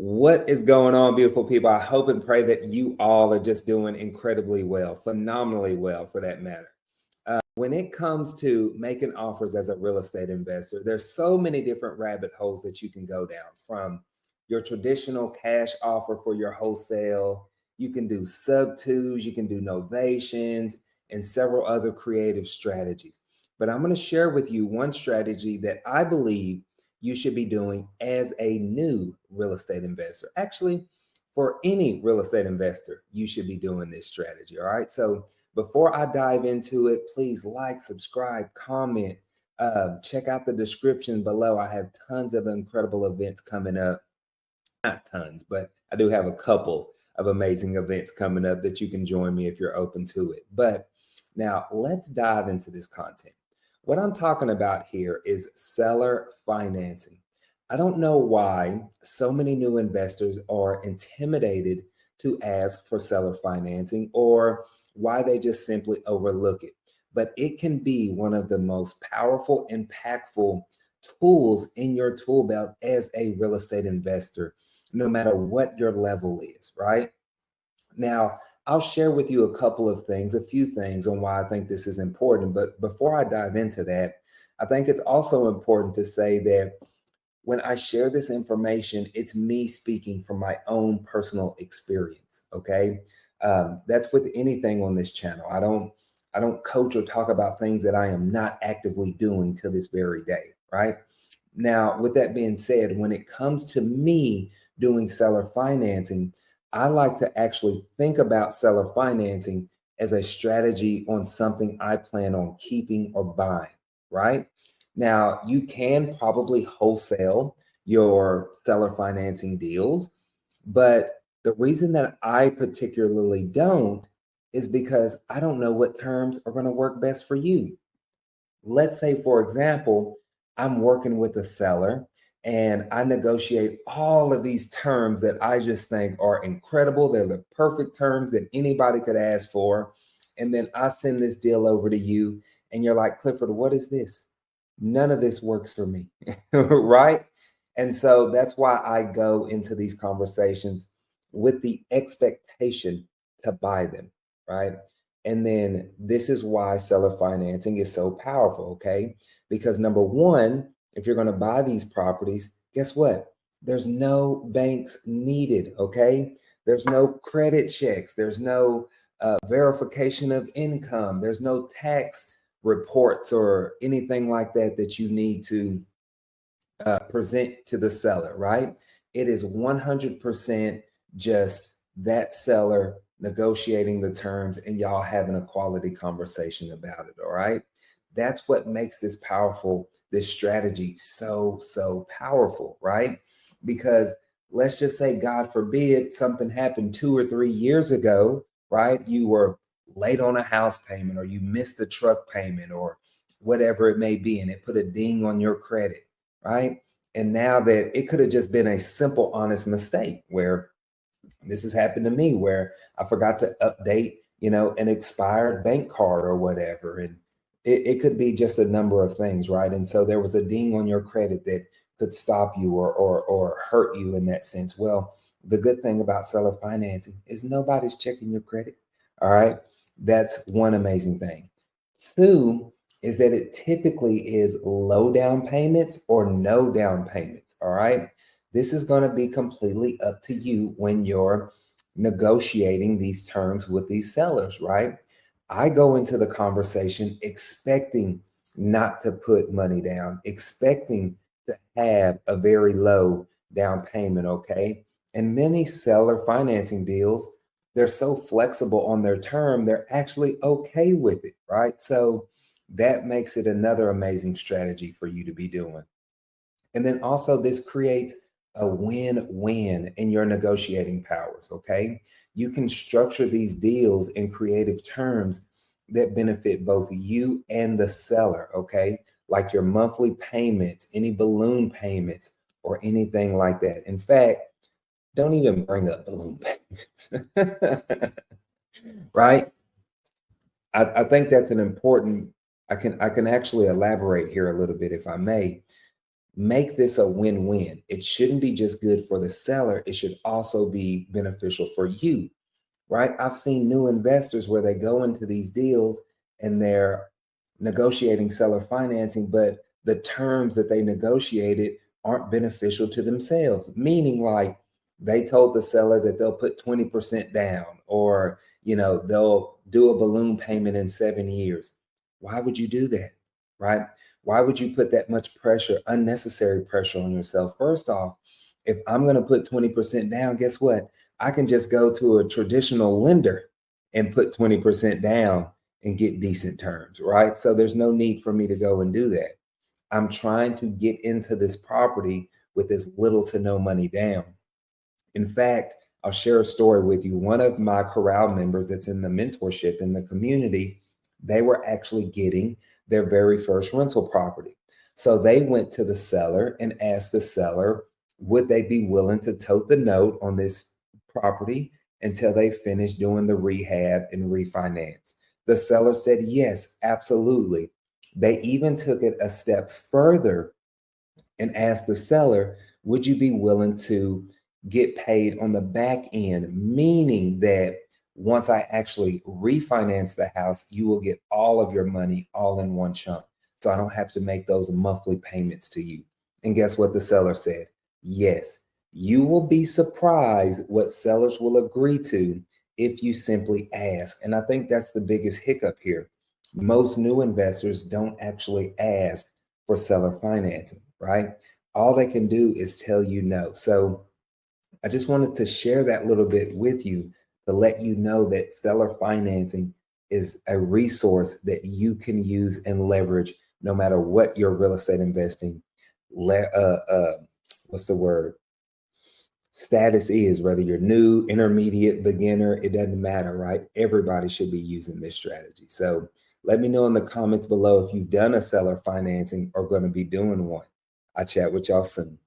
What is going on, beautiful people? I hope and pray that you all are just doing incredibly well, phenomenally well for that matter. When it comes to making offers as a real estate investor, there's so many different rabbit holes that you can go down, from your traditional cash offer for your wholesale. You can do sub twos, you can do novations, and several other creative strategies. But I'm going to share with you one strategy that I believe you should be doing as a new real estate investor. Actually, for any real estate investor, you should be doing this strategy. All right. So before I dive into it, please like, subscribe, comment, check out the description below. I have tons of incredible events coming up. Not tons, but I do have a couple of amazing events coming up that you can join me if you're open to it. But now let's dive into this content. What I'm talking about here is seller financing. I don't know why so many new investors are intimidated to ask for seller financing, or why they just simply overlook it. But it can be one of the most powerful, impactful tools in your tool belt as a real estate investor, no matter what your level is, right? Now, I'll share with you a few things on why I think this is important. But before I dive into that, I think it's also important to say that when I share this information, it's me speaking from my own personal experience. Okay. That's with anything on this channel. I don't coach or talk about things that I am not actively doing to this very day. Right. Now, with that being said, when it comes to me doing seller financing, I like to actually think about seller financing as a strategy on something I plan on keeping or buying, right? Now, you can probably wholesale your seller financing deals, but the reason that I particularly don't is because I don't know what terms are going to work best for you. Let's say, for example, I'm working with a seller and I negotiate all of these terms that I just think are incredible. They're the perfect terms that anybody could ask for. And then I send this deal over to you and you're like, Clifford, what is this? None of this works for me, right? And so that's why I go into these conversations with the expectation to buy them, right? And then this is why seller financing is so powerful, okay? Because number one, if you're going to buy these properties, guess what? There's no banks needed, okay? There's no credit checks. There's no verification of income. There's no tax reports or anything like that that you need to present to the seller, right? It is 100% just that seller negotiating the terms and y'all having a quality conversation about it, all right? That's what makes this strategy so powerful, right? Because let's just say, God forbid, something happened 2 or 3 years ago, right? You were late on a house payment, or you missed a truck payment, or whatever it may be, and it put a ding on your credit, right? And now that it could have just been a simple, honest mistake, where this has happened to me, where I forgot to update, an expired bank card or whatever. And it could be just a number of things, right? And so there was a ding on your credit that could stop you or hurt you in that sense. Well, the good thing about seller financing is nobody's checking your credit. All right. That's one amazing thing. Two is that it typically is low down payments or no down payments. All right. This is going to be completely up to you when you're negotiating these terms with these sellers, right? I go into the conversation expecting not to put money down, expecting to have a very low down payment, okay? And many seller financing deals, they're so flexible on their term, they're actually okay with it, right? So that makes it another amazing strategy for you to be doing. And then also, this creates a win-win in your negotiating powers, okay? You can structure these deals in creative terms that benefit both you and the seller, okay? Like your monthly payments, any balloon payments, or anything like that. In fact, don't even bring up balloon payments, right? I think that's an important, I can actually elaborate here a little bit if I may. make this a win-win. It shouldn't be just good for the seller. It should also be beneficial for you, right? I've seen new investors where they go into these deals and they're negotiating seller financing, but the terms that they negotiated aren't beneficial to themselves, meaning like they told the seller that they'll put 20% down, or they'll do a balloon payment in 7 years. Why would you do that, right? Why would you put that much pressure, unnecessary pressure on yourself? First off, if I'm going to put 20% down, guess what? I can just go to a traditional lender and put 20% down and get decent terms, right? So there's no need for me to go and do that. I'm trying to get into this property with as little to no money down. In fact, I'll share a story with you. One of my Corral members that's in the mentorship in the community, they were actually getting their very first rental property. So they went to the seller and asked the seller, would they be willing to tote the note on this property until they finished doing the rehab and refinance? The seller said, yes, absolutely. They even took it a step further and asked the seller, would you be willing to get paid on the back end? Meaning that once I actually refinance the house, you will get all of your money all in one chunk. So I don't have to make those monthly payments to you. And guess what the seller said? Yes, you will be surprised what sellers will agree to if you simply ask. And I think that's the biggest hiccup here. Most new investors don't actually ask for seller financing, right? All they can do is tell you no. So I just wanted to share that little bit with you to let you know that seller financing is a resource that you can use and leverage no matter what your real estate investing what's the word? Status is, whether you're new, intermediate, beginner, it doesn't matter, right? Everybody should be using this strategy. So let me know in the comments below if you've done a seller financing or going to be doing one. I'll chat with y'all soon.